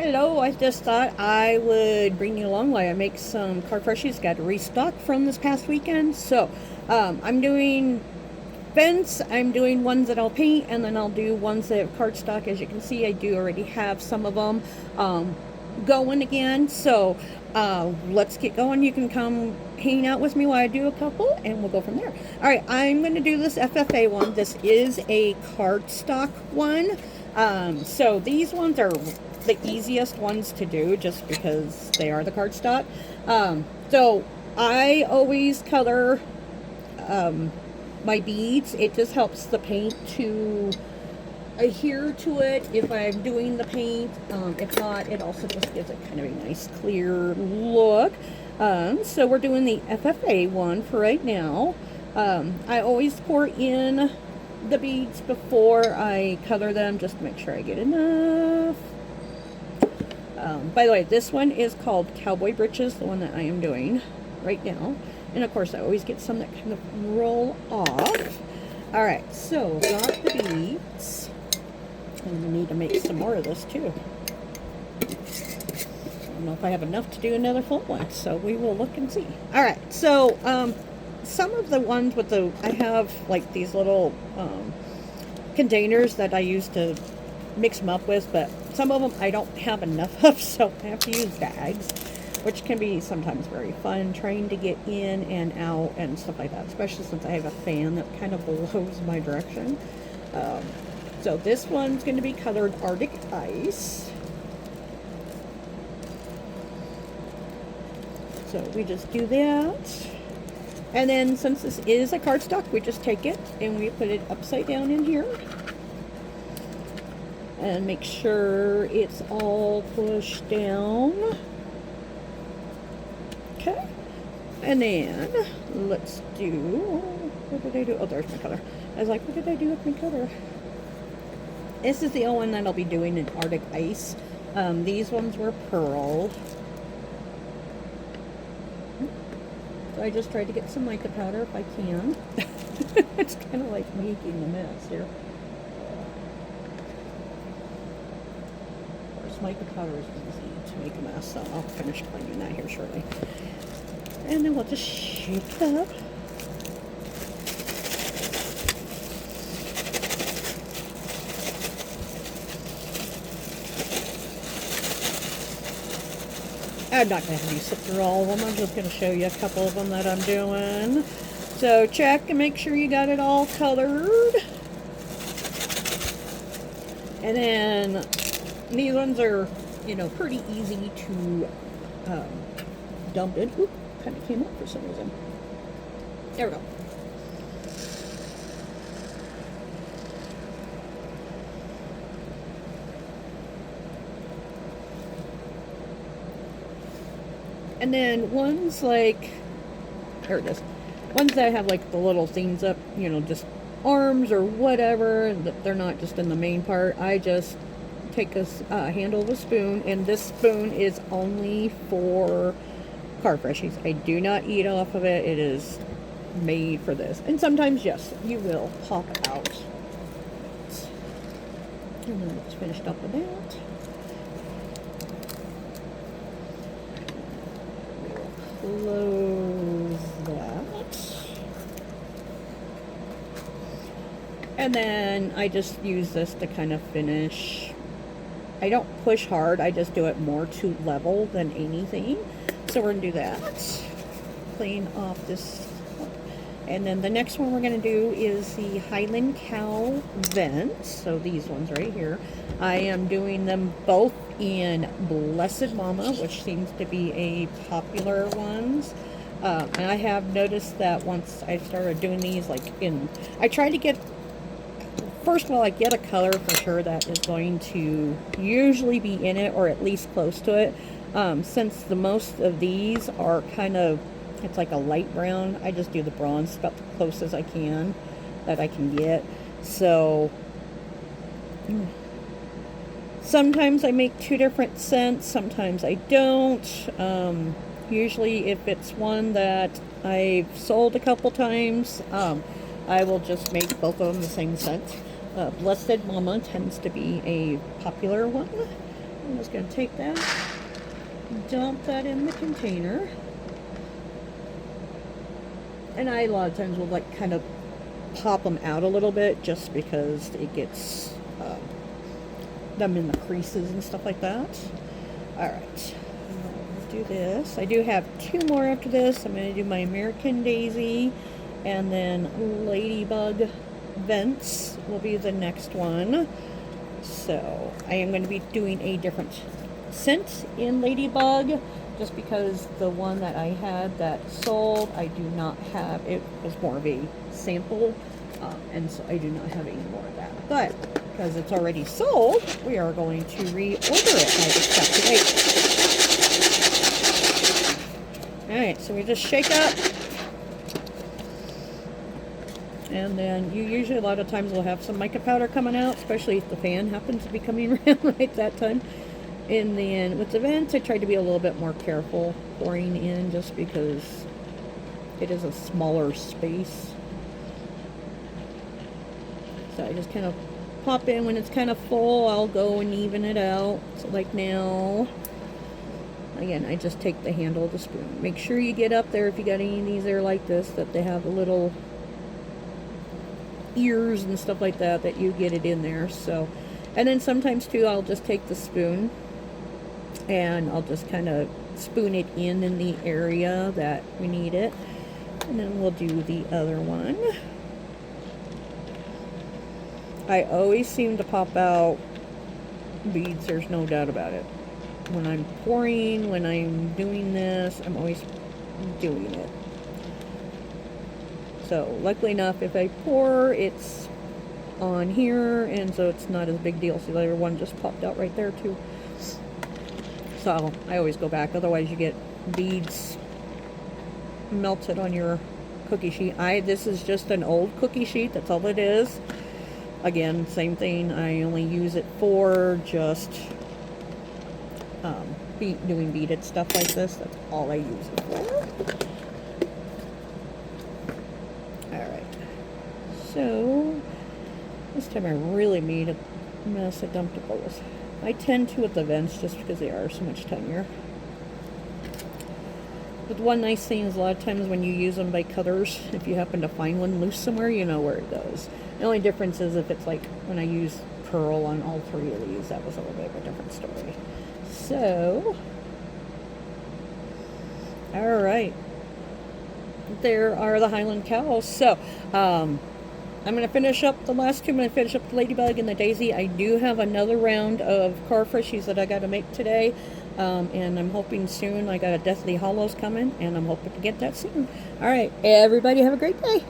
Hello, I just thought I would bring you along while I make some card freshies. Got to restock from this past weekend. So I'm doing vents, I'm doing ones that I'll paint, and then I'll do ones that have cardstock. As you can see, I do already have some of them going again. So let's get going. You can come hang out with me while I do a couple, and we'll go from there. All right, I'm going to do this FFA one. This is a cardstock one. So these ones are the easiest ones to do just because they are the cardstock. So I always color my beads. It just helps the paint to adhere to it if I'm doing the paint. If not, it also just gives it kind of a nice clear look. So we're doing the FFA one for right now. I always pour in the beads before I color them just to make sure I get enough. By the way, this one is called Cowboy Britches, the one that I am doing right now. And of course, I always get some that kind of roll off. All right, so got the beads. And we need to make some more of this too. I don't know if I have enough to do another full one, so we will look and see. All right, so some of the ones with I have like these little containers that I use to mix them up with, but some of them I don't have enough of, so I have to use bags, which can be sometimes very fun trying to get in and out and stuff like that, especially since I have a fan that kind of blows my direction. So this one's going to be colored Arctic Ice. So we just do that. And then since this is a cardstock, we just take it and we put it upside down in here. And make sure it's all pushed down. Okay. And then let's do, what did I do? Oh, there's my color. I was like, what did I do with my color? This is the only one that I'll be doing in Arctic Ice. These ones were pearl. So I just tried to get some mica powder if I can. It's kind of like making the mess here. Mica powder is easy to make a mess, so I'll finish cleaning that here shortly. And then we'll just shake it up. I'm not going to have you sit through all of them. I'm just going to show you a couple of them that I'm doing. So check and make sure you got it all colored. And then these ones are, you know, pretty easy to dump in. Oop, kind of came up for some reason. There we go. And then ones like, there it is. Ones that have like the little things up, you know, just arms or whatever, that they're not just in the main part. I just take a handle of a spoon, and this spoon is only for card freshies. I do not eat off of it. It is made for this. And sometimes, yes, you will pop out. And then it's finished up with that. Close that. And then I just use this to kind of finish. I don't push hard, I just do it more to level than anything. So we're going to do that. Clean off this. And then the next one we're going to do is the Highland Cow vent. So these ones right here. I am doing them both in Blessed Mama, which seems to be a popular ones. And I have noticed that once I started doing these, like I try to get, first of all, I get a color for sure that is going to usually be in it, or at least close to it. Since the most of these are kind of, it's like a light brown, I just do the bronze about the closest I can that I can get. So sometimes I make two different scents, sometimes I don't. Usually if it's one that I've sold a couple times, I will just make both of them the same scent. Blessed Mama tends to be a popular one. I'm just going to take that, dump that in the container. And I, a lot of times, will like kind of pop them out a little bit just because it gets them in the creases and stuff like that. Alright, let's do this. I do have 2 more after this. I'm going to do my American Daisy, and then Ladybug Vents will be the next one. So I am going to be doing a different scent in Ladybug, just because the one that I had that sold, I do not have. It was more of a sample, and so I do not have any more of that. But because it's already sold, we are going to reorder it. I just have to wait. Alright, so we just shake up. And then you usually, a lot of times, will have some mica powder coming out, especially if the fan happens to be coming around right that time. And then with the vents, I tried to be a little bit more careful pouring in, just because it is a smaller space. So I just kind of pop in when it's kind of full. I'll go and even it out. So like now, again, I just take the handle of the spoon. Make sure you get up there, if you got any of these that are like this, that they have a little ears and stuff like that, that you get it in there. So, and then sometimes too, I'll just take the spoon and I'll just kind of spoon it in the area that we need it, and then we'll do the other one. I always seem to pop out beads, there's no doubt about it. When I'm pouring, when I'm doing this, I'm always doing it. So luckily enough, if I pour, it's on here, and so it's not as big deal. See, the other one just popped out right there too. So I always go back, otherwise you get beads melted on your cookie sheet. This is just an old cookie sheet, that's all it is. Again, same thing, I only use it for just doing beaded stuff like this. That's all I use it for. Alright, so this time I really made a mess. I dumped it both. I tend to with the vents, just because they are so much tinier. But one nice thing is, a lot of times when you use them by cutters, if you happen to find one loose somewhere, you know where it goes. The only difference is if it's like when I use pearl on all 3 of these, that was a little bit of a different story. So, alright. There are the Highland cows. So, I'm going to finish up the last 2. I'm going to finish up the Ladybug and the Daisy. I do have another round of car freshies that I got to make today. And I'm hoping soon. I got a Deathly Hollows coming, and I'm hoping to get that soon. Alright, everybody have a great day.